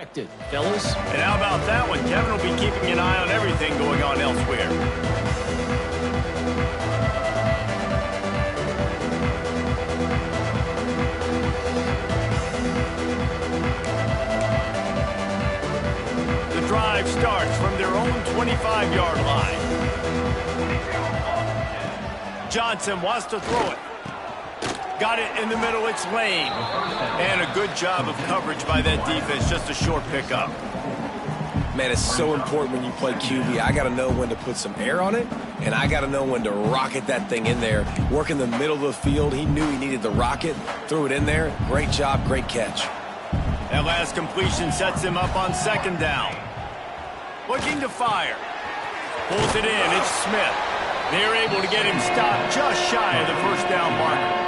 expected, fellas. And how about that one? Kevin will be keeping an eye on everything going on elsewhere. The drive starts from their own 25-yard line. Johnson wants to throw it. Got it in the middle, it's Lane. And a good job of coverage by that defense, just a short pickup. Man, it's so important when you play QB. I got to know when to put some air on it, and I got to know when to rocket that thing in there. Work in the middle of the field. He knew he needed the rocket, threw it in there. Great job, great catch. That last completion sets him up on second down. Looking to fire. Pulls it in, it's Smith. They're able to get him stopped just shy of the first down marker.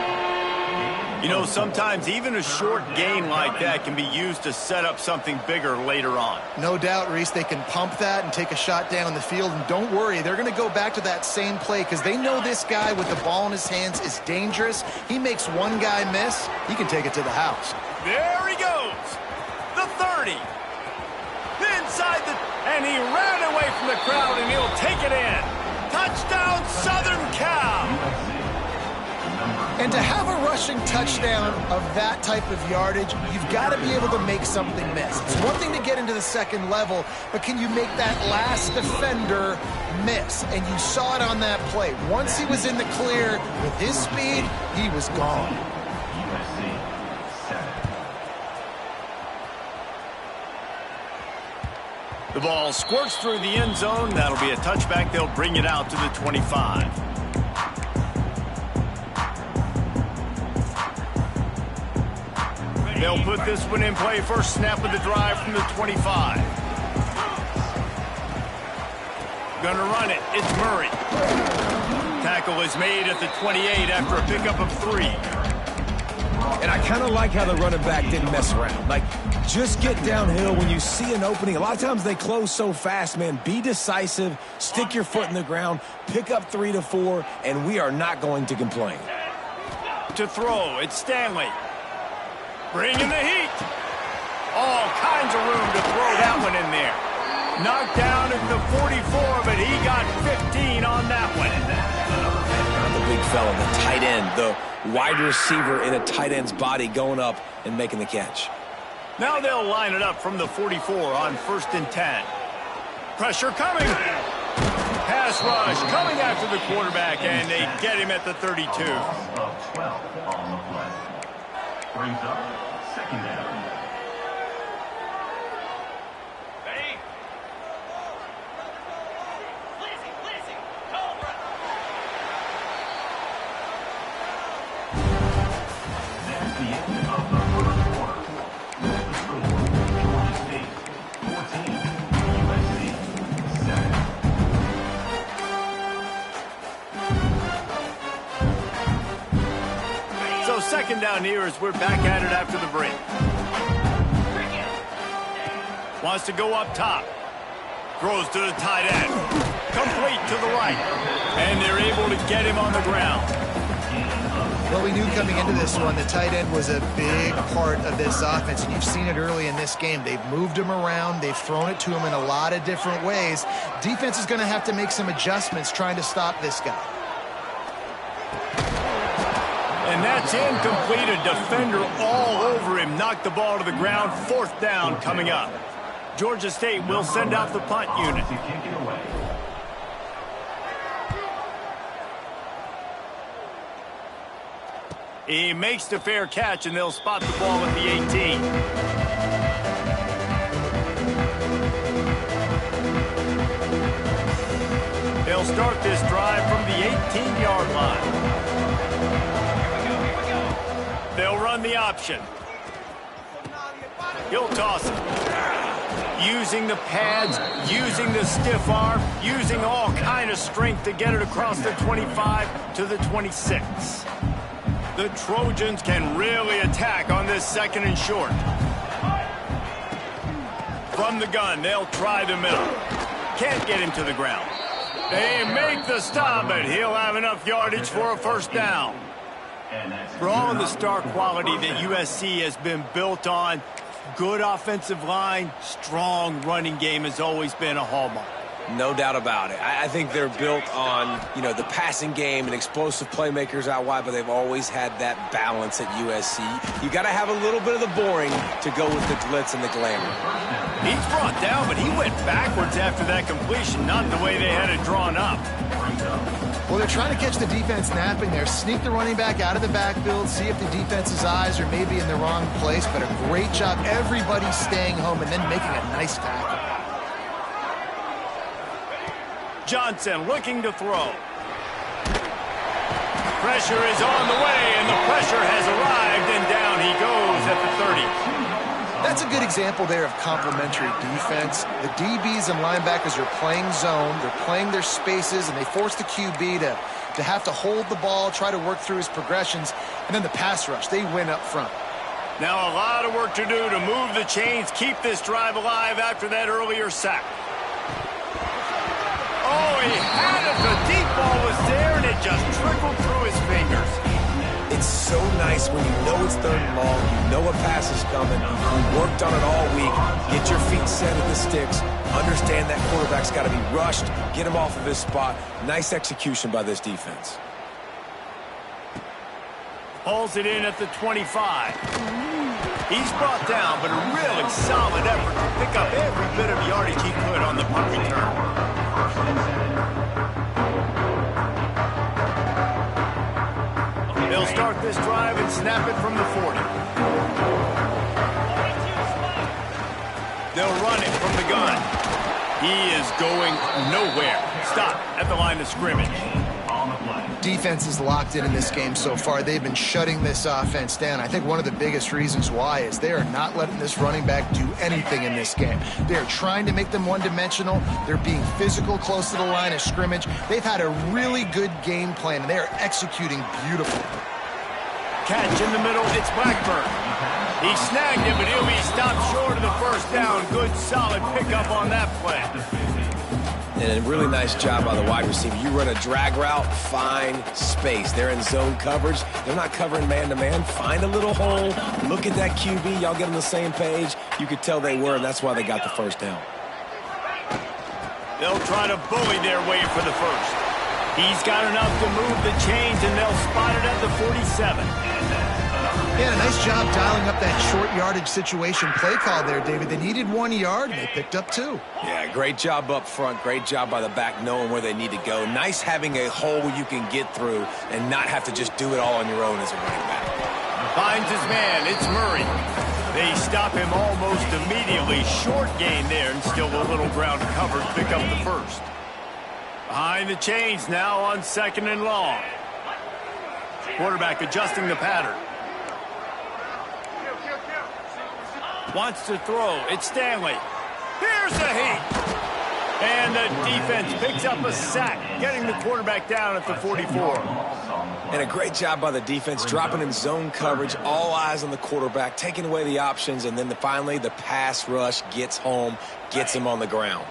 You know, sometimes even a short gain like that can be used to set up something bigger later on. No doubt, Reese, they can pump that and take a shot down the field. And don't worry, they're going to go back to that same play because they know this guy with the ball in his hands is dangerous. He makes one guy miss, he can take it to the house. There he goes. The 30. Inside the... And he ran away from the crowd, and he'll take it in. Touchdown, Southern Cal. And to have a rushing touchdown of that type of yardage, you've got to be able to make something miss. It's one thing to get into the second level, but can you make that last defender miss? And you saw it on that play. Once he was in the clear with his speed, he was gone. The ball squirts through the end zone. That'll be a touchback. They'll bring it out to the 25. They'll put this one in play. First snap of the drive from the 25. Gonna run it. It's Murray. Tackle is made at the 28 after a pickup of 3. And I kind of like how the running back didn't mess around. Like, just get downhill when you see an opening. A lot of times they close so fast, man. Be decisive, stick your foot in the ground, pick up 3 to 4, and we are not going to complain. To throw, it's Stanley. Bringing the heat. All kinds of room to throw that one in there. Knocked down at the 44, but he got 15 on that one. The big fella, the tight end, the wide receiver in a tight end's body going up and making the catch. Now they'll line it up from the 44 on 1st and 10. Pressure coming. Pass rush coming after the quarterback, and they get him at the 32. Brings up second down. Second down here as we're back at it after the break. Wants to go up top. Throws to the tight end. Complete to the right. And they're able to get him on the ground. Well, we knew coming into this one, the tight end was a big part of this offense, and you've seen it early in this game. They've moved him around. They've thrown it to him in a lot of different ways. Defense is going to have to make some adjustments trying to stop this guy. And that's incomplete. A defender all over him. Knocked the ball to the ground. 4th down coming up. Georgia State will send out the punt unit. He makes the fair catch, and they'll spot the ball at the 18. They'll start this drive from the 18-yard line. They'll run the option. He'll toss it. Using the pads, using the stiff arm, using all kind of strength to get it across the 25 to the 26. The Trojans can really attack on this 2nd and short. From the gun, they'll try the middle. Can't get him to the ground. They make the stop, but he'll have enough yardage for a 1st down. For all of the star quality that USC has been built on, Good offensive line, strong running game has always been a hallmark. No doubt about it. I think they're built on, the passing game and explosive playmakers out wide, but they've always had that balance at USC. You got to have a little bit of the boring to go with the glitz and the glamour. He's brought down, but he went backwards after that completion, not the way they had it drawn up. Well, they're trying to catch the defense napping there. Sneak the running back out of the backfield, see if the defense's eyes are maybe in the wrong place, but a great job. Everybody staying home and then making a nice tackle. Johnson looking to throw. Pressure is on the way, and the pressure has arrived, and down he goes at the 30. That's a good example there of complementary defense. The DBs and linebackers are playing zone, they're playing their spaces, and they force the QB to have to hold the ball, try to work through his progressions, and then the pass rush, they win up front. Now a lot of work to do to move the chains, keep this drive alive after that earlier sack. Oh, he had it. The deep ball was there, and it just trickled through his fingers. It's so nice when you know it's 3rd and long, you know a pass is coming, you worked on it all week, get your feet set at the sticks, understand that quarterback's got to be rushed, get him off of his spot. Nice execution by this defense. Hauls it in at the 25. He's brought down, but a really solid effort to pick up every bit of yardage he could on the punt return. They'll start this drive and snap it from the 40. They'll run it from the gun. He is going nowhere. Stop at the line of scrimmage. Defense is locked in this game so far. They've been shutting this offense down. I think one of the biggest reasons why is they are not letting this running back do anything in this game. They're trying to make them one-dimensional. They're being physical close to the line of scrimmage. They've had a really good game plan, and they are executing beautifully. Catch in the middle, it's Blackburn. He snagged it, but he'll be stopped short of the first down. Good, solid pickup on that play. And a really nice job by the wide receiver. You run a drag route, find space. They're in zone coverage. They're not covering man-to-man. Find a little hole. Look at that QB. Y'all get on the same page. You could tell they were, and that's why they got the first down. They'll try to bully their way for the first. He's got enough to move the chains, and they'll spot it at the 47. Yeah, a nice job dialing up that short yardage situation play call there, David. They needed 1 yard, and they picked up 2. Yeah, great job up front. Great job by the back knowing where they need to go. Nice having a hole you can get through and not have to just do it all on your own as a running back. Finds his man. It's Murray. They stop him almost immediately. Short gain there, and still a little ground covered. Pick up the first. Behind the chains now on 2nd and long. Quarterback adjusting the pattern. Wants to throw. It's Stanley. Here's the heat. And the defense picks up a sack, getting the quarterback down at the 44. And a great job by the defense, dropping in zone coverage, all eyes on the quarterback, taking away the options, and then finally the pass rush gets home, gets him on the ground.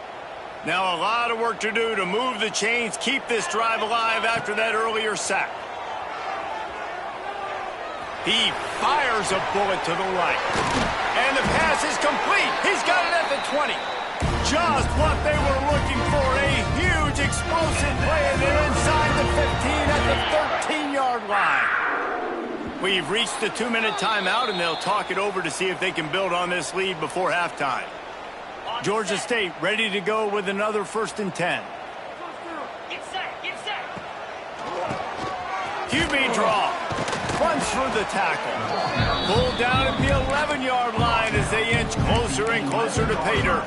Now a lot of work to do to move the chains, keep this drive alive after that earlier sack. He fires a bullet to the right. And the pass is complete. He's got it at the 20. Just what they were looking for. A huge explosive play, and they're inside the 15 at the 13-yard line. We've reached the 2-minute timeout, and they'll talk it over to see if they can build on this lead before halftime. Georgia State ready to go with another 1st and 10. QB draw. Runs through the tackle. Pulled down at the 11-yard line as they inch closer and closer to pay dirt.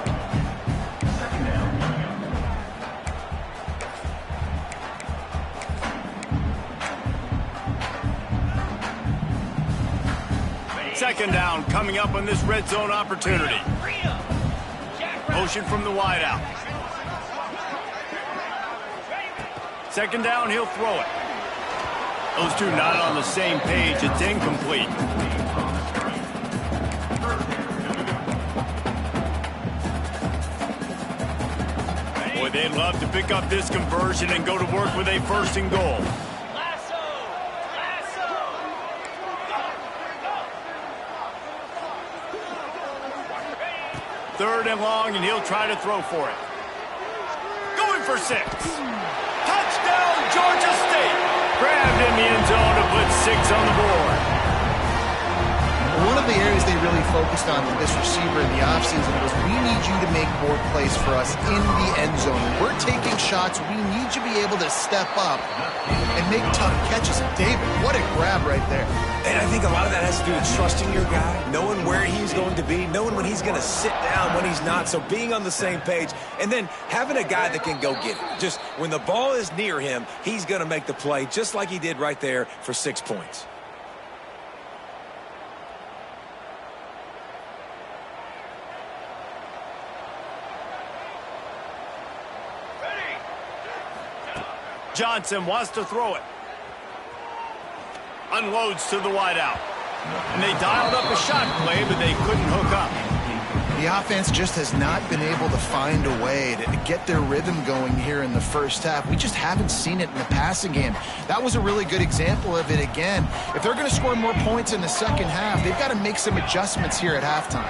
Second down coming up on this red zone opportunity. Motion from the wideout. Second down, he'll throw it. Those two not on the same page. It's incomplete. Boy, they'd love to pick up this conversion and go to work with a 1st and goal. 3rd and long, and he'll try to throw for it. Going for 6. Touchdown, Georgia State. Grabbed in the end zone to put 6 on the board. One of the areas they really focused on with this receiver in the offseason was, we need you to make more plays for us in the end zone. When we're taking shots, we need you to be able to step up and make tough catches. David, what a grab right there. And I think a lot of that has to do with trusting your guy, knowing where he's going to be, knowing when he's going to sit down, when he's not, so being on the same page, and then having a guy that can go get it. Just when the ball is near him, he's going to make the play, just like he did right there for 6 points. Johnson wants to throw it. Unloads to the wideout. And they dialed up a shot play, but they couldn't hook up. The offense just has not been able to find a way to get their rhythm going here in the first half. We just haven't seen it in the passing game. That was a really good example of it again. If they're going to score more points in the second half, they've got to make some adjustments here at halftime.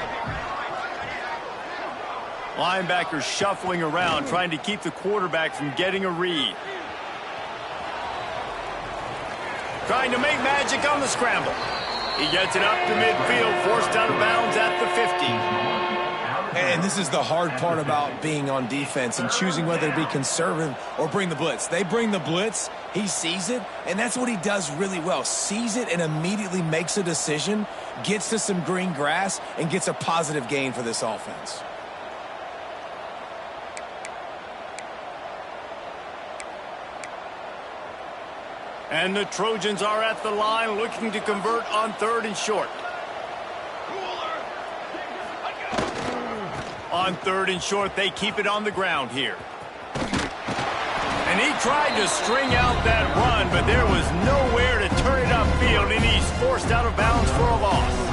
Linebackers shuffling around, trying to keep the quarterback from getting a read. Trying to make magic on the scramble. He gets it up to midfield, forced out of bounds at the 50. And this is the hard part about being on defense and choosing whether to be conservative or bring the blitz. They bring the blitz, he sees it, and that's what he does really well. Sees it and immediately makes a decision, gets to some green grass, and gets a positive gain for this offense. And the Trojans are at the line looking to convert on 3rd and short. On 3rd and short, they keep it on the ground here. And he tried to string out that run, but there was nowhere to turn it upfield, and he's forced out of bounds for a loss.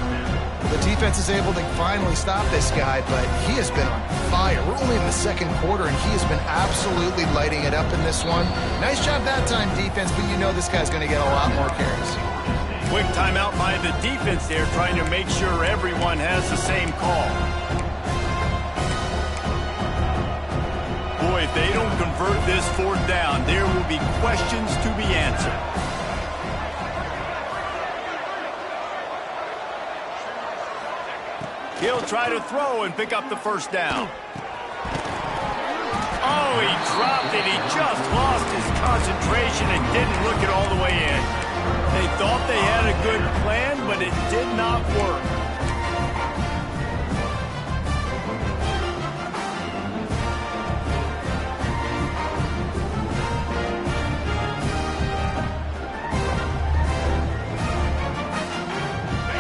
The defense is able to finally stop this guy, but he has been on fire. We're only in the 2nd quarter, and he has been absolutely lighting it up in this one. Nice job that time, defense, but you know this guy's going to get a lot more carries. Quick timeout by the defense there, trying to make sure everyone has the same call. Boy, if they don't convert this 4th down, there will be questions to be answered. He'll try to throw and pick up the 1st down. Oh, he dropped it. He just lost his concentration and didn't look it all the way in. They thought they had a good plan, but it did not work.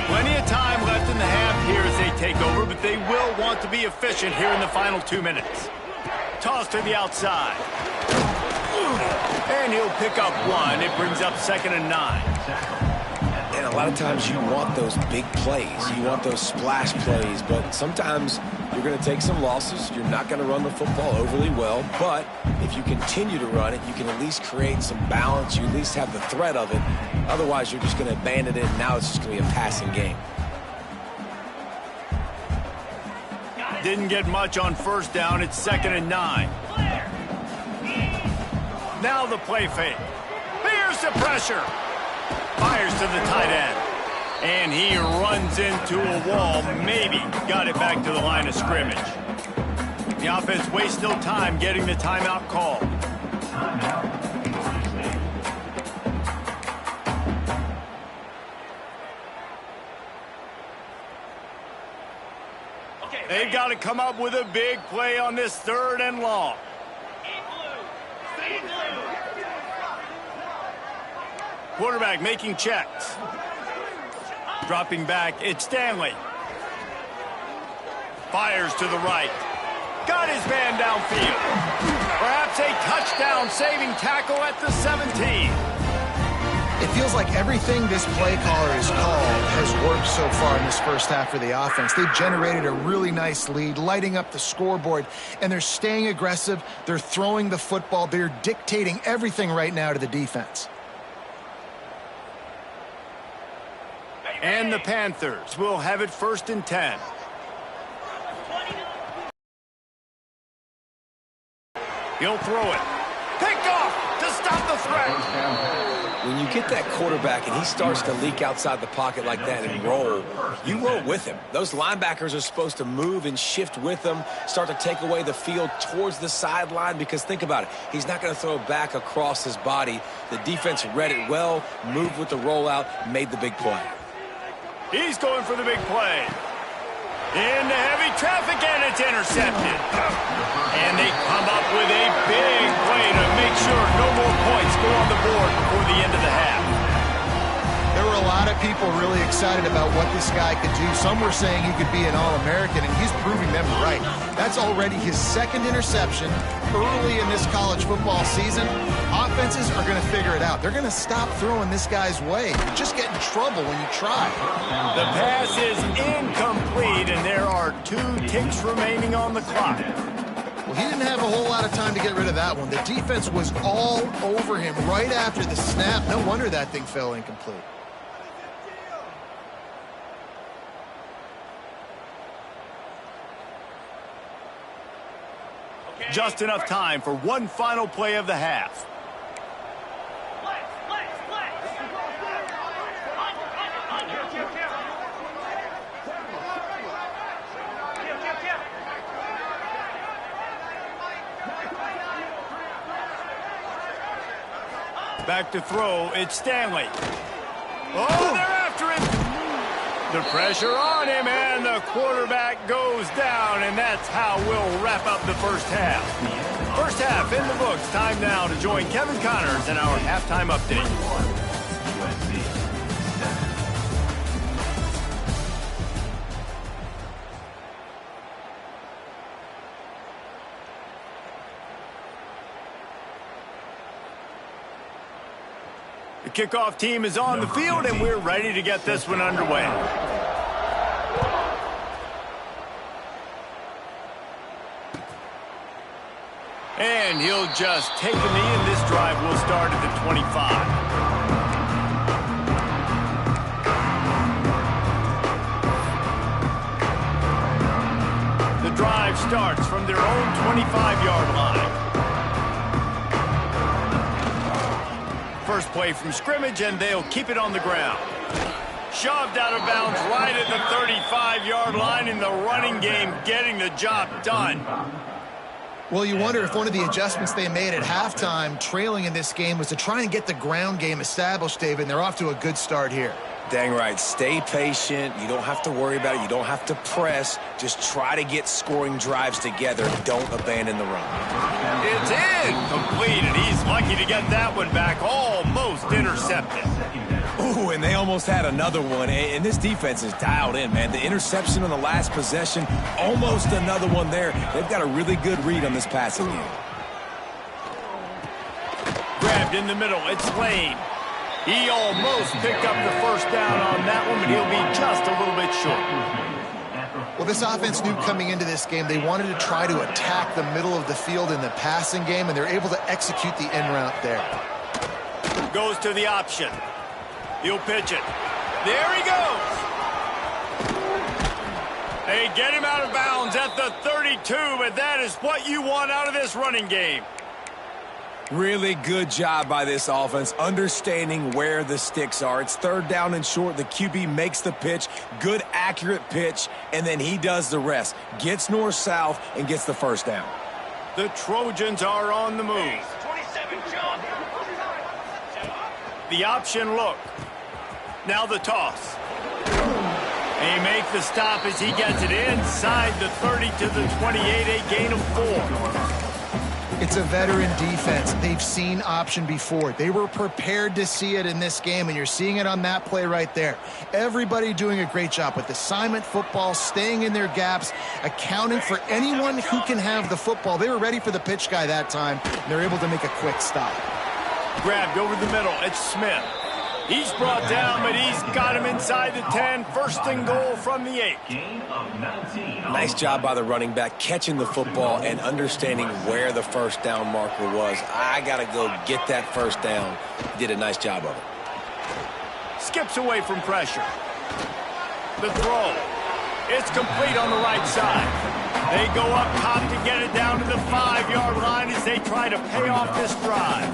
Plenty of time left in the half here as they take over, but they will want to be efficient here in the final 2 minutes. Toss to the outside. And he'll pick up 1. It brings up 2nd and 9. And a lot of times you want those big plays. You want those splash plays, but sometimes you're going to take some losses. You're not going to run the football overly well, but if you continue to run it, you can at least create some balance. You at least have the threat of it. Otherwise, you're just going to abandon it, and now it's just going to be a passing game. Didn't get much on 1st down. It's 2nd and 9. Now the play fake. Here's the pressure. Fires to the tight end. And he runs into a wall. Maybe got it back to the line of scrimmage. The offense wastes no time getting the timeout call. They've got to come up with a big play on this 3rd and long. Quarterback making checks. Dropping back, it's Stanley. Fires to the right. Got his man downfield. Perhaps a touchdown-saving tackle at the 17. It feels like everything this play caller has called has worked so far in this first half for the offense. They've generated a really nice lead, lighting up the scoreboard, and they're staying aggressive. They're throwing the football. They're dictating everything right now to the defense. And the Panthers will have it 1st and 10. He'll throw it. Picked off to stop the threat. When you get that quarterback and he starts to leak outside the pocket like that and roll, you roll with him. Those linebackers are supposed to move and shift with him, start to take away the field towards the sideline, because think about it. He's not going to throw back across his body. The defense read it well, moved with the rollout, made the big play. He's going for the big play. Into heavy traffic, and it's intercepted. And they come up with a big play to make sure no more points go on the board before the end of the half. There were a lot of people really excited about what this guy could do. Some were saying he could be an All-American, and he's proving them right. That's already his second interception early in this college football season. Offenses are going to figure it out. They're going to stop throwing this guy's way. You just get in trouble when you try. The pass is incomplete, and there are 2 ticks remaining on the clock. Well, he didn't have a whole lot of time to get rid of that one. The defense was all over him right after the snap. No wonder that thing fell incomplete. Just enough time for one final play of the half. Back to throw, it's Stanley. Oh, they're after him. The pressure on him, and the quarterback goes down, and that's how we'll wrap up the first half. First half in the books. Time now to join Kevin Connors in our halftime update. The kickoff team is on the field, and we're ready to get this one underway. And he'll just take a knee, and this drive will start at the 25. The drive starts from their own 25-yard line. First play from scrimmage, and they'll keep it on the ground. Shoved out of bounds right at the 35-yard line in the running game, getting the job done. Well, you wonder if one of the adjustments they made at halftime, trailing in this game, was to try and get the ground game established, David, and they're off to a good start here. Dang right. Stay patient. You don't have to worry about it. You don't have to press. Just try to get scoring drives together. Don't abandon the run. It's incomplete, and he's lucky to get that one back. Almost intercepted. Ooh, and they almost had another one. And this defense is dialed in, man. The interception on the last possession, almost another one there. They've got a really good read on this passing game. Grabbed in the middle. It's Lane. He almost picked up the first down on that one, but he'll be just a little bit short. Well, this offense knew coming into this game they wanted to try to attack the middle of the field in the passing game, and they're able to execute the in route there. Goes to the option. He'll pitch it. There he goes. They get him out of bounds at the 32, but that is what you want out of this running game. Really good job by this offense, understanding where the sticks are. It's third down and short. The QB makes the pitch, good, accurate pitch, and then he does the rest. Gets north-south and gets the first down. The Trojans are on the move. 27, John. The option look. Now the toss. They make the stop as he gets it inside the 30 to the 28, a gain of 4. It's a veteran defense. They've seen option before. They were prepared to see it in this game, and you're seeing it on that play right there. Everybody doing a great job with assignment football, staying in their gaps, accounting for anyone who can have the football. They were ready for the pitch guy that time, and they're able to make a quick stop. Grabbed over the middle. It's Smith. He's brought down, but he's got him inside the 10. First and goal from the 8. Nice job by the running back, catching the football and understanding where the first down marker was. I got to go get that first down. Did a nice job of it. Skips away from pressure. The throw. It's complete on the right side. They go up top to get it down to the 5-yard line as they try to pay off this drive.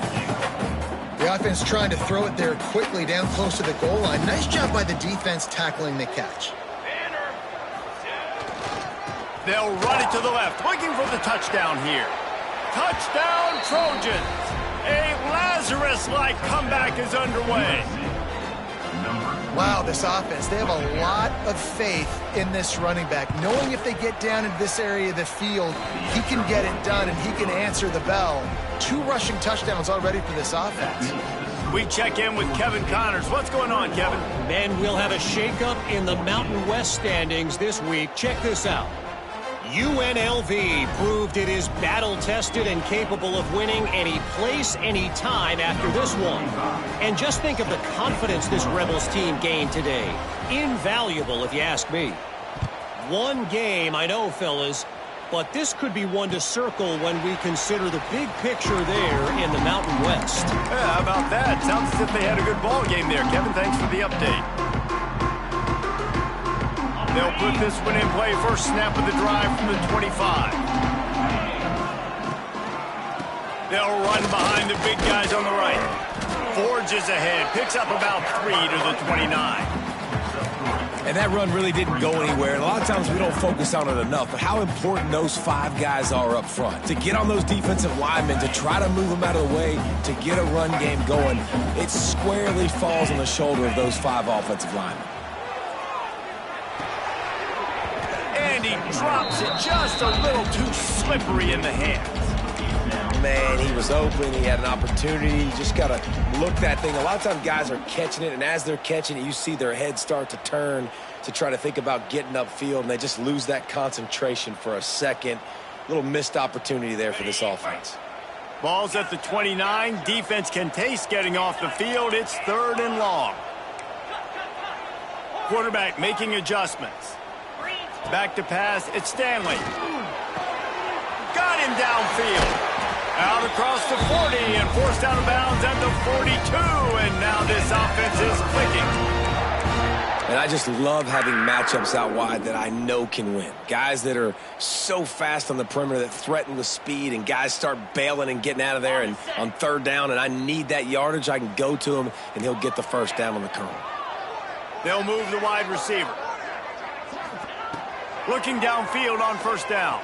The offense trying to throw it there quickly down close to the goal line. Nice job by the defense tackling the catch. They'll run it to the left, looking for the touchdown here. Touchdown, Trojans! A Lazarus-like comeback is underway. Wow, this offense, they have a lot of faith in this running back, knowing if they get down into this area of the field, he can get it done and he can answer the bell. 2 rushing touchdowns already for this offense. We check in with Kevin Connors. What's going on, Kevin? Men, we'll have a shakeup in the Mountain West standings this week. Check this out. UNLV proved it is battle-tested and capable of winning any place, any time after this one. And just think of the confidence this Rebels team gained today. Invaluable, if you ask me. One game, I know, fellas, but this could be one to circle when we consider the big picture there in the Mountain West. Yeah, how about that? Sounds as if they had a good ball game there, Kevin. Thanks for the update. They'll put this one in play. First snap of the drive from the 25. They'll run behind the big guys on the right. Forges ahead. Picks up about 3 to the 29. And that run really didn't go anywhere. And a lot of times we don't focus on it enough. But how important those 5 guys are up front. To get on those defensive linemen, to try to move them out of the way, to get a run game going, it squarely falls on the shoulder of those 5 offensive linemen. And he drops it just a little too slippery in the hands. Man, he was open. He had an opportunity. You just got to look that thing. A lot of times guys are catching it, and as they're catching it, you see their head start to turn to try to think about getting upfield, and they just lose that concentration for a second. Little missed opportunity there for this offense. Ball's at the 29. Defense can taste getting off the field. It's 3rd and long. Quarterback making adjustments. Back to pass. It's Stanley. Got him downfield. Out across the 40 and forced out of bounds at the 42. And now this offense is clicking. And I just love having matchups out wide that I know can win. Guys that are so fast on the perimeter that threaten with speed, and guys start bailing and getting out of there and on 3rd down, and I need that yardage. I can go to him, and he'll get the first down on the curl. They'll move the wide receiver. Looking downfield on 1st down.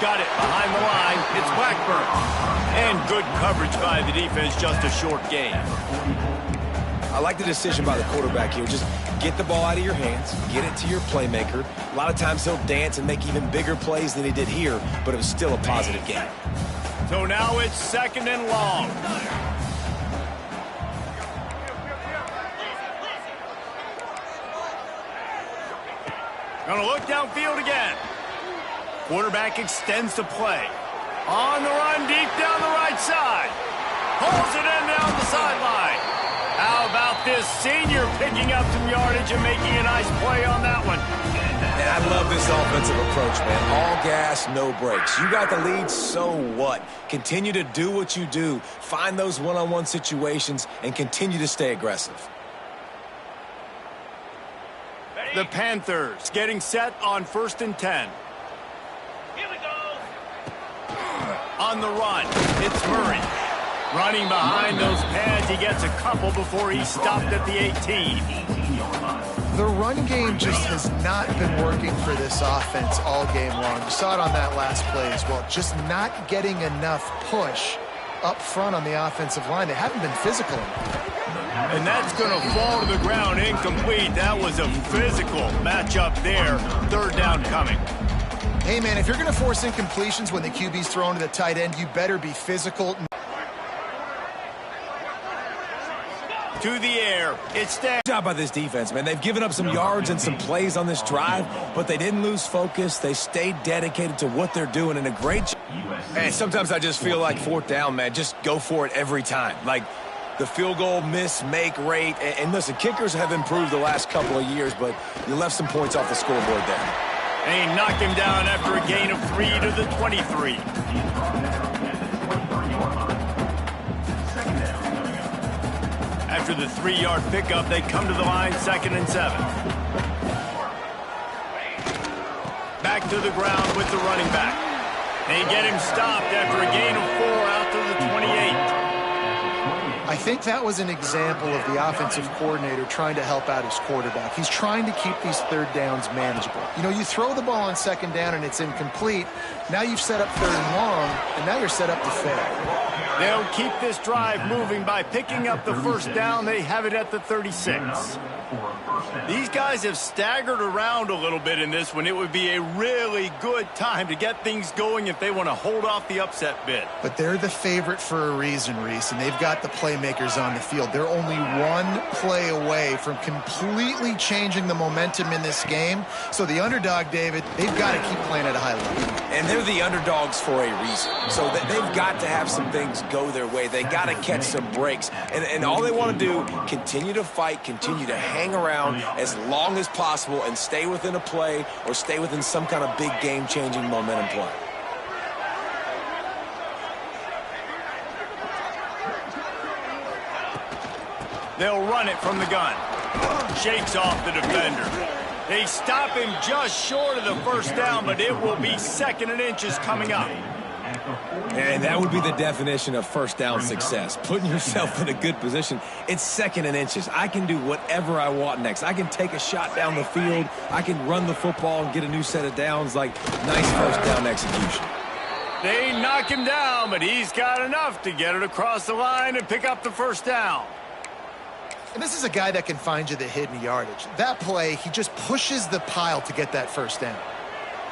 Got it behind the line. It's Blackburn. And good coverage by the defense, just a short gain. I like the decision by the quarterback here. Just get the ball out of your hands, get it to your playmaker. A lot of times he'll dance and make even bigger plays than he did here, but it was still a positive game. So now it's 2nd and long. Gonna look downfield again. Quarterback extends the play. On the run, deep down the right side. Pulls it in down the sideline. How about this senior picking up some yardage and making a nice play on that one? And I love this offensive approach, man. All gas, no brakes. You got the lead, so what? Continue to do what you do. Find those one-on-one situations and continue to stay aggressive. The Panthers getting set on 1st and 10. Here we go. On the run, it's Murray. Running behind those pads, he gets a couple before he's stopped at the 18. The run game just has not been working for this offense all game long. You saw it on that last play as well. Just not getting enough push up front on the offensive line. They haven't been physical enough. And that's going to fall to the ground incomplete. That was a physical matchup there. 3rd down coming. Hey, man, if you're going to force incompletions when the QB's thrown to the tight end, you better be physical. To the air. It's down. Good job by this defense, man. They've given up some yards and some plays on this drive, but they didn't lose focus. They stayed dedicated to what they're doing, and a great job. And sometimes I just feel like 4th down, man, just go for it every time. Like, the field goal miss-make rate. And listen, kickers have improved the last couple of years, but you left some points off the scoreboard there. And he knocked him down after a gain of 3 to the 23. After the 3-yard pickup, they come to the line, 2nd and 7. Back to to the ground with the running back. They get him stopped after a gain of 4 out to the 28. I think that was an example of the offensive coordinator trying to help out his quarterback. He's trying to keep these third downs manageable. You know, you throw the ball on second down and it's incomplete. Now you've set up third and long, and now you're set up to fail. They'll keep this drive moving by picking up the first down. They have it at the 36. These guys have staggered around a little bit in this one. It would be a really good time to get things going if they want to hold off the upset bid. But they're the favorite for a reason, Reese, and they've got the playmakers on the field. They're only one play away from completely changing the momentum in this game. So the underdog, David, they've got to keep playing at a high level. And they're the underdogs for a reason. So they've got to have some things go their way. They got to catch some breaks. And all they want to do, continue to fight, continue to hang around as long as possible and stay within a play or stay within some kind of big game-changing momentum play. They'll run it from the gun. Shakes off the defender. They stop him just short of the first down, but it will be 2nd and inches coming up. And that would be the definition of first down success. Putting yourself in a good position. It's 2nd and inches. I can do whatever I want next. I can take a shot down the field. I can run the football and get a new set of downs. Like, nice first down execution. They knock him down, but he's got enough to get it across the line and pick up the first down. And this is a guy that can find you the hidden yardage. That play, he just pushes the pile to get that first down.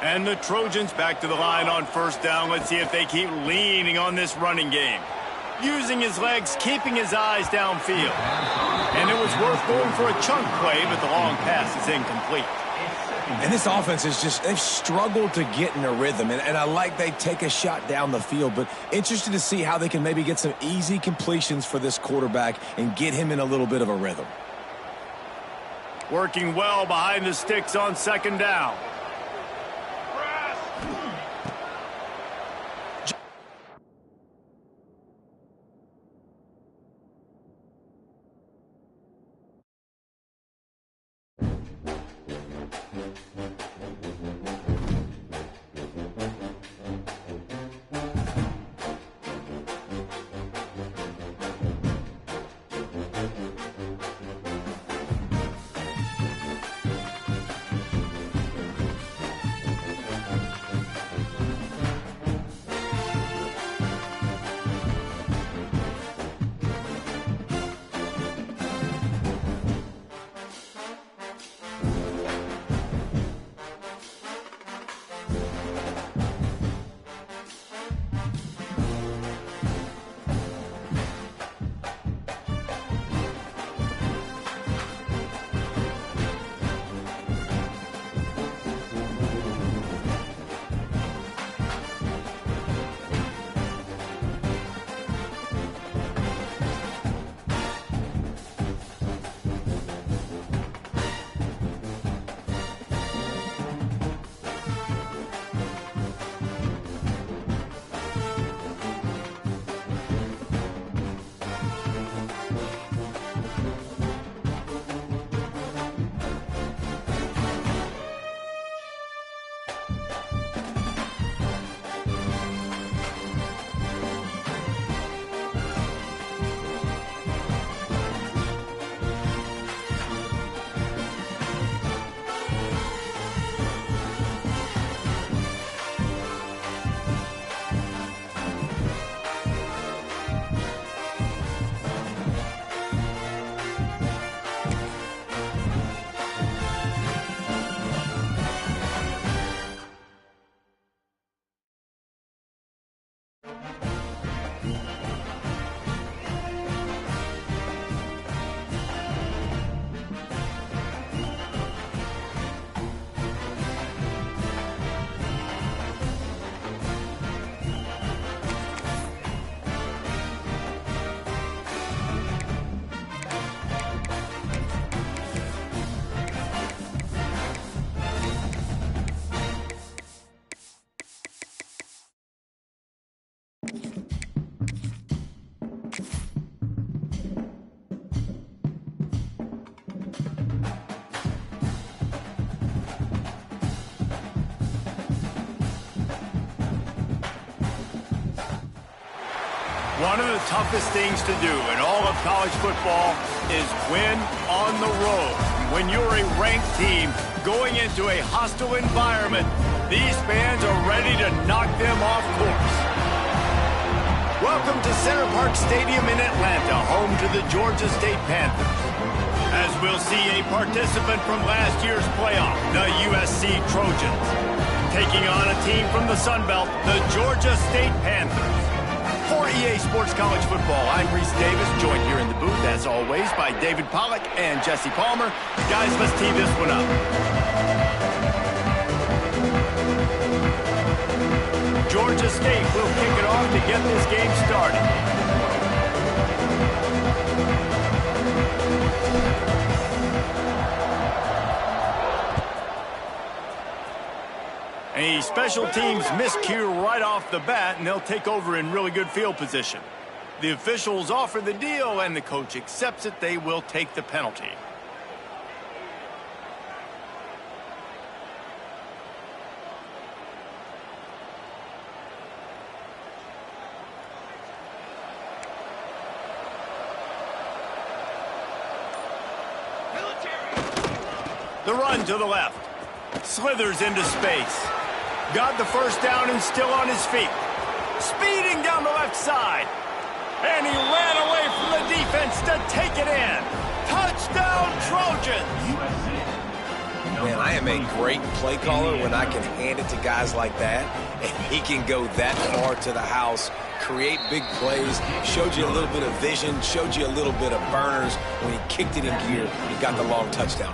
And the Trojans back to the line on first down. Let's see if they keep leaning on this running game. Using his legs, keeping his eyes downfield. And it was worth going for a chunk play, but the long pass is incomplete. And this offense is just, they've struggled to get in a rhythm. And I like they take a shot down the field, but interested to see how they can maybe get some easy completions for this quarterback and get him in a little bit of a rhythm. Working well behind the sticks on 2nd down. One of the toughest things to do in all of college football is win on the road. When you're a ranked team going into a hostile environment, these fans are ready to knock them off course. Welcome to Center Parc Stadium in Atlanta, home to the Georgia State Panthers. As we'll see a participant from last year's playoff, the USC Trojans, taking on a team from the Sun Belt, the Georgia State Panthers. For EA Sports College Football, I'm Reese Davis, joined here in the booth, as always, by David Pollack and Jesse Palmer. Guys, let's tee this one up. Georgia State will kick it off to get this game started. A special teams miscue right off the bat, and they'll take over in really good field position. The officials offer the deal, and the coach accepts it. They will take the penalty. The run to the left. Slithers into space. Got the first down and still on his feet. Speeding down the left side. And he ran away from the defense to take it in. Touchdown, Trojans! Man, I am a great play caller when I can hand it to guys like that, and he can go that far to the house, create big plays, showed you a little bit of vision, showed you a little bit of burners. When he kicked it in gear, he got the long touchdown.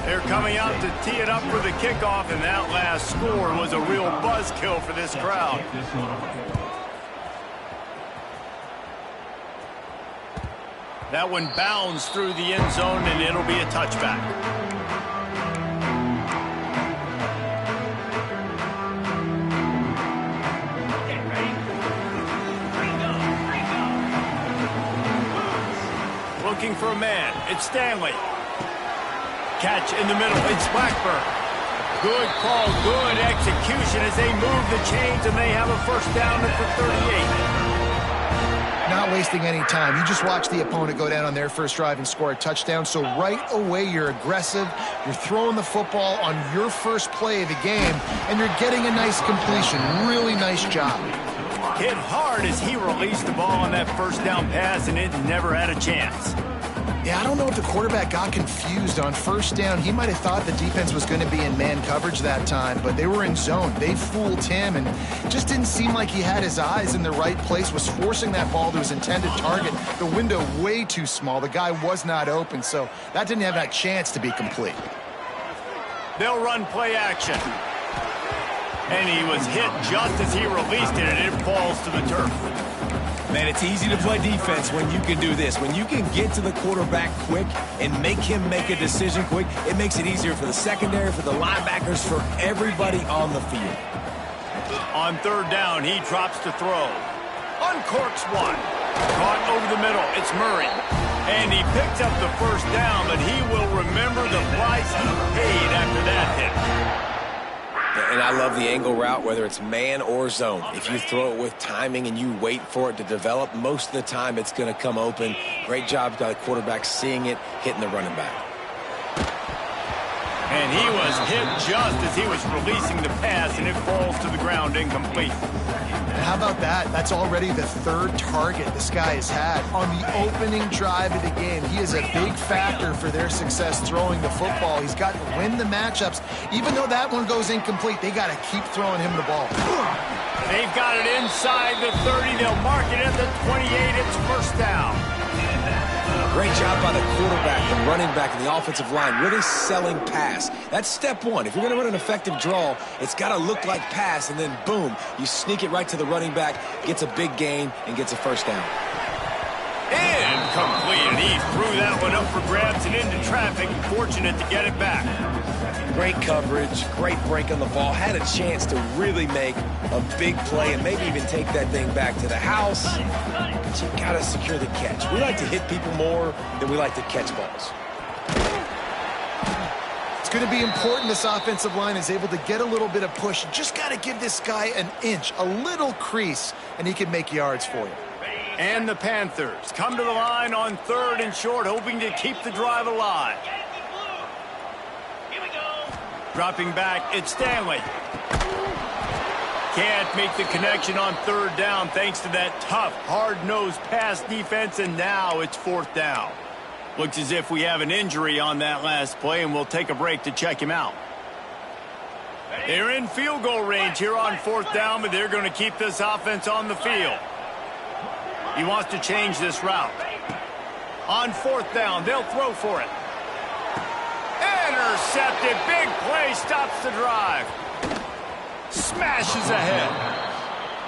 They're coming out to tee it up for the kickoff, and that last score was a real buzzkill for this crowd. That one bounds through the end zone, and it'll be a touchback. Looking for a man. It's Stanley. Catch in the middle. It's Blackburn. Good call, good execution as they move the chains, and they have a first down at the 38. Not wasting any time. You just watch the opponent go down on their first drive and score a touchdown. So right away, you're aggressive. You're throwing the football on your first play of the game, and you're getting a nice completion. Really nice job. Hit hard as he released the ball on that first down pass, and it never had a chance. Yeah, I don't know if the quarterback got confused on first down. He might have thought the defense was going to be in man coverage that time, but they were in zone. They fooled him, and just didn't seem like he had his eyes in the right place, was forcing that ball to his intended target. The window way too small. The guy was not open, so that didn't have that chance to be complete. They'll run play action. And he was hit just as he released it, and it falls to the turf. Man, it's easy to play defense when you can do this. When you can get to the quarterback quick and make him make a decision quick, it makes it easier for the secondary, for the linebackers, for everybody on the field. On third down, he drops to throw. Uncorks one. Caught over the middle. It's Murray. And he picks up the first down, but he will remember the price he paid after that hit. And I love the angle route, whether it's man or zone. If you throw it with timing and you wait for it to develop, most of the time it's going to come open. Great job by the quarterback seeing it, hitting the running back. And he was hit just as he was releasing the pass, and it falls to the ground incomplete. How about that? That's already the third target this guy has had on the opening drive of the game. He is a big factor for their success throwing the football. He's got to win the matchups. Even though that one goes incomplete, they got to keep throwing him the ball. They've got it inside the 30. They'll mark it at the 28. It's first down. Great job by the quarterback, the running back, and the offensive line, really selling pass. That's step one. If you're going to run an effective draw, it's got to look like pass, and then boom, you sneak it right to the running back, gets a big gain, and gets a first down. Incomplete, and he threw that one up for grabs and into traffic, fortunate to get it back. Great coverage, great break on the ball, had a chance to really make a big play and maybe even take that thing back to the house. But you got to secure the catch. We like to hit people more than we like to catch balls. going to be important this offensive line is able to get a little bit of push. You just got to give this guy an inch, a little crease, and he can make yards for you. And the Panthers come to the line on 3rd and short, hoping to keep the drive alive. Here we go. Dropping back, it's Stanley. Can't make the connection on 3rd down thanks to that tough, hard-nosed pass defense, and now it's 4th down. Looks as if we have an injury on that last play, and we'll take a break to check him out. They're in field goal range here on 4th down, but they're going to keep this offense on the field. He wants to change this route. On 4th down, they'll throw for it. Intercepted. Big play stops the drive. Smashes ahead.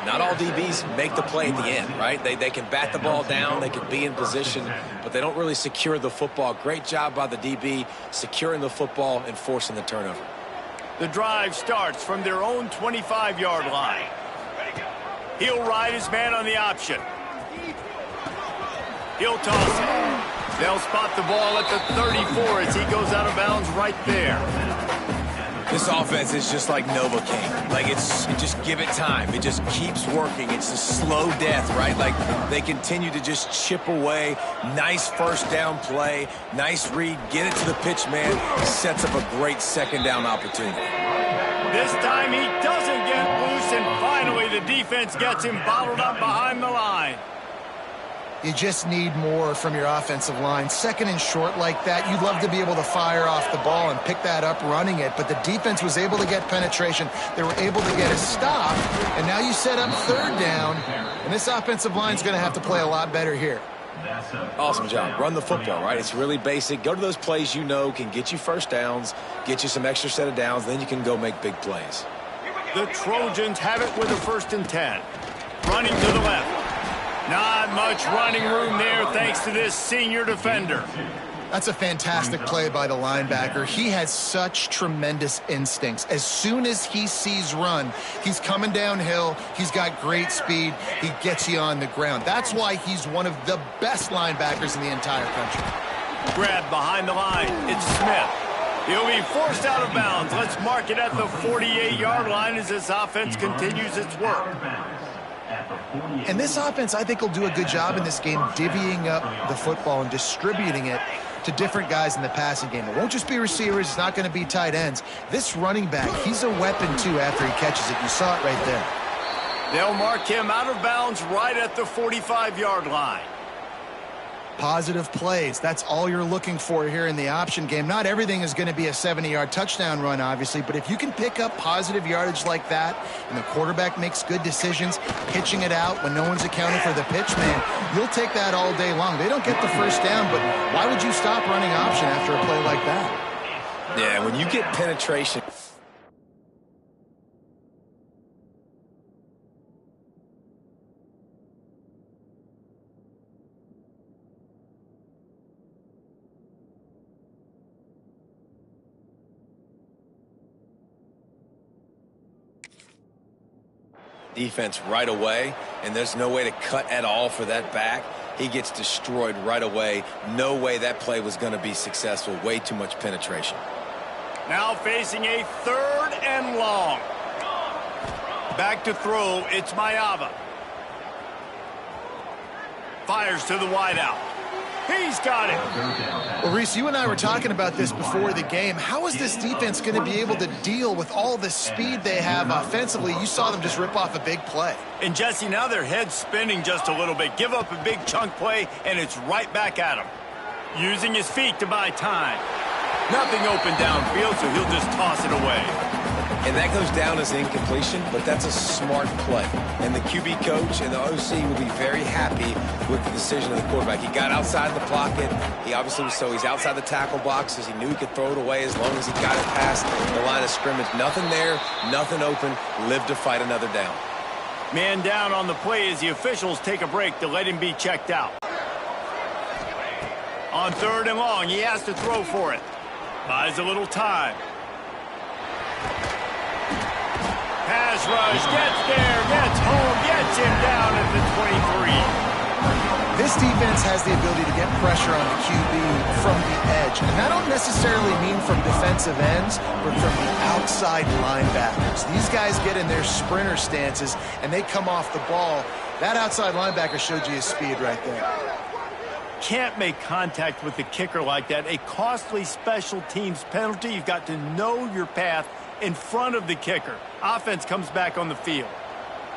Not all DBs make the play at the end, right? They can bat the ball down, they can be in position, but they don't really secure the football. Great job by the DB securing the football and forcing the turnover. The drive starts from their own 25-yard line. He'll ride his man on the option. He'll toss it. They'll spot the ball at the 34 as he goes out of bounds right there. This offense is just like Novocaine. Like, just give it time. It just keeps working. It's a slow death, right? Like, they continue to just chip away. Nice first down play. Nice read. Get it to the pitch man. Sets up a great second down opportunity. This time he doesn't get loose, and finally the defense gets him bottled up behind the line. You just need more from your offensive line. 2nd and short like that, you'd love to be able to fire off the ball and pick that up running it, but the defense was able to get penetration. They were able to get a stop, and now you set up 3rd down, and this offensive line is going to have to play a lot better here. Awesome job. Run the football, right? It's really basic. Go to those plays you know can get you first downs, get you some extra set of downs, then you can go make big plays. The Trojans have it with a 1st and 10. Running to the left. Not much running room there thanks to this senior defender. That's a fantastic play by the linebacker. He has such tremendous instincts. As soon as he sees run, he's coming downhill. He's got great speed. He gets you on the ground. That's why he's one of the best linebackers in the entire country. Grabbed behind the line. It's Smith. He'll be forced out of bounds. Let's mark it at the 48-yard line as this offense continues its work. And this offense, I think, will do a good job in this game divvying up the football and distributing it to different guys in the passing game. It won't just be receivers. It's not going to be tight ends. This running back, he's a weapon, too, after he catches it. You saw it right there. They'll mark him out of bounds right at the 45-yard line. Positive plays. That's all you're looking for here in the option game. Not everything is going to be a 70-yard touchdown run, obviously, but if you can pick up positive yardage like that and the quarterback makes good decisions, pitching it out when no one's accounting for the pitch man, you'll take that all day long. They don't get the first down, but why would you stop running option after a play like that? Yeah, when you get penetration. Defense right away, and there's no way to cut at all for that back. He gets destroyed right away. No way that play was going to be successful. Way too much penetration. Now facing a 3rd and long. Back to throw, it's Mayava. Fires to the wideout. He's got it. Well, Reese, you and I were talking about this before the game. How is this defense going to be able to deal with all the speed they have offensively? You saw them just rip off a big play. And, Jesse, now their head's spinning just a little bit. Give up a big chunk play, and it's right back at him. Using his feet to buy time. Nothing open downfield, so he'll just toss it away. And that goes down as incompletion, but that's a smart play. And the QB coach and the OC will be very happy with the decision of the quarterback. He got outside the pocket. He obviously was he's outside the tackle box as he knew he could throw it away as long as he got it past the line of scrimmage. Nothing there, nothing open. Live to fight another down. Man down on the play as the officials take a break to let him be checked out. On 3rd and long, he has to throw for it. Buys a little time. Pass rush, gets there, gets home, gets him down at the 23. This defense has the ability to get pressure on the QB from the edge. And I don't necessarily mean from defensive ends, but from the outside linebackers. These guys get in their sprinter stances, and they come off the ball. That outside linebacker showed you his speed right there. Can't make contact with the kicker like that. A costly special teams penalty. You've got to know your path in front of the kicker. Offense comes back on the field.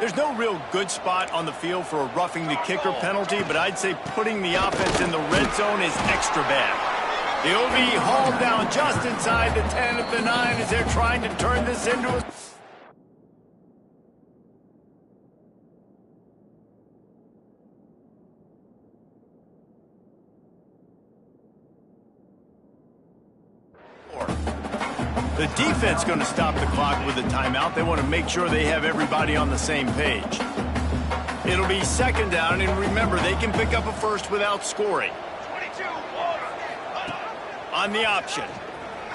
There's no real good spot on the field for a roughing the kicker penalty, but I'd say putting the offense in the red zone is extra bad. The OV hauled down just inside the 10 of the 9 as they're trying to turn this into a... The defense going to stop the clock with a timeout. They want to make sure they have everybody on the same page. It'll be second down, and remember, they can pick up a first without scoring. On the option.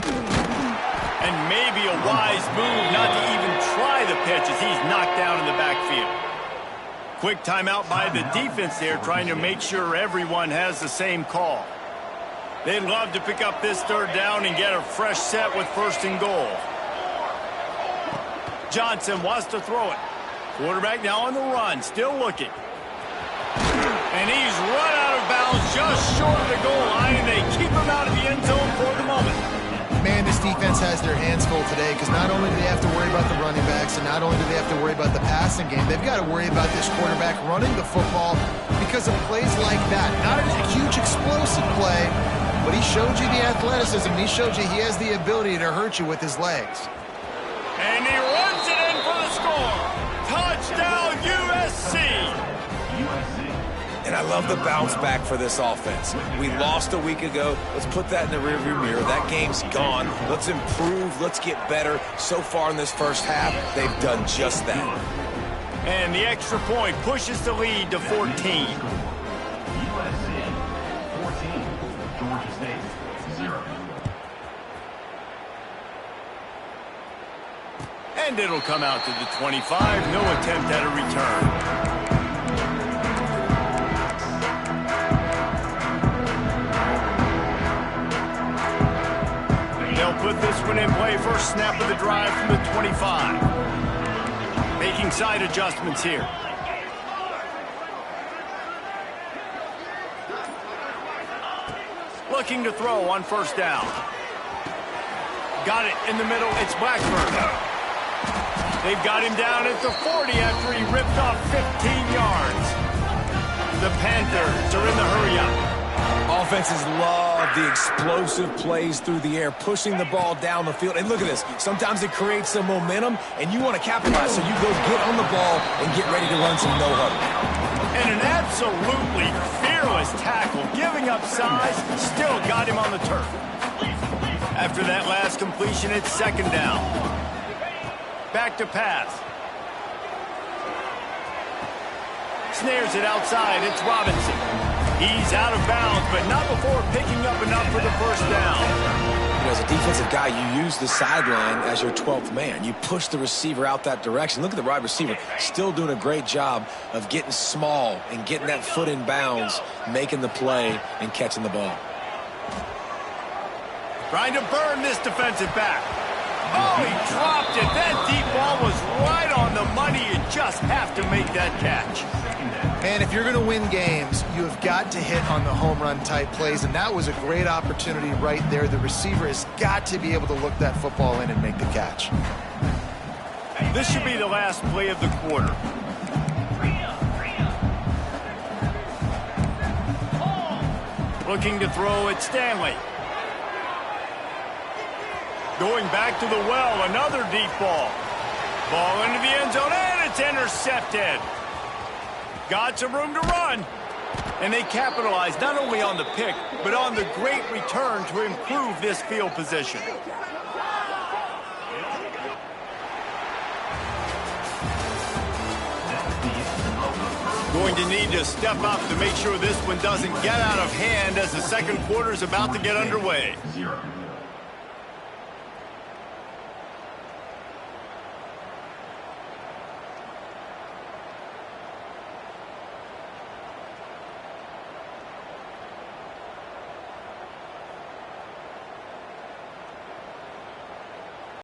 And maybe a wise move not to even try the pitch as he's knocked down in the backfield. Quick timeout by the defense there, trying to make sure everyone has the same call. They'd love to pick up this third down and get a fresh set with first and goal. Johnson wants to throw it. Quarterback now on the run, still looking. And he's run out of bounds just short of the goal line, and they keep him out of the end zone for the moment. Man, this defense has their hands full today because not only do they have to worry about the running backs and not only do they have to worry about the passing game, they've got to worry about this quarterback running the football because of plays like that. Not a huge explosive play, but he showed you the athleticism. He showed you he has the ability to hurt you with his legs. And he runs it in for the score. Touchdown, USC. And I love the bounce back for this offense. We lost a week ago. Let's put that in the rearview mirror. That game's gone. Let's improve. Let's get better. So far in this first half, they've done just that. And the extra point pushes the lead to 14. USC 14, Georgia State 0. And it'll come out to the 25. No attempt at a return. They'll put this one in play. First snap of the drive from the 25. Making side adjustments here. Looking to throw on first down. Got it in the middle. It's Blackburn. They've got him down at the 40 after he ripped off 15 yards. The Panthers are in the hurry-up. Offenses love the explosive plays through the air, pushing the ball down the field. And look at this. Sometimes it creates some momentum, and you want to capitalize, so you go get on the ball and get ready to run some no-huddle. And an absolutely fearless tackle, giving up size, still got him on the turf. After that last completion, it's second down. Back to pass. Snares it outside. It's Robinson. He's out of bounds, but not before picking up enough for the first down. You know, as a defensive guy, you use the sideline as your 12th man. You push the receiver out that direction. Look at the wide receiver, still doing a great job of getting small and getting that foot in bounds, making the play and catching the ball. Trying to burn this defensive back. Oh, he dropped it. That deep ball was right on the money. You just have to make that catch. Man, if you're going to win games, you have got to hit on the home run type plays, and that was a great opportunity right there. The receiver has got to be able to look that football in and make the catch. This should be the last play of the quarter. Looking to throw at Stanley. Going back to the well, another deep ball. Ball into the end zone, and it's intercepted. Got some room to run. And they capitalize not only on the pick, but on the great return to improve this field position. Going to need to step up to make sure this one doesn't get out of hand as the second quarter is about to get underway. 0.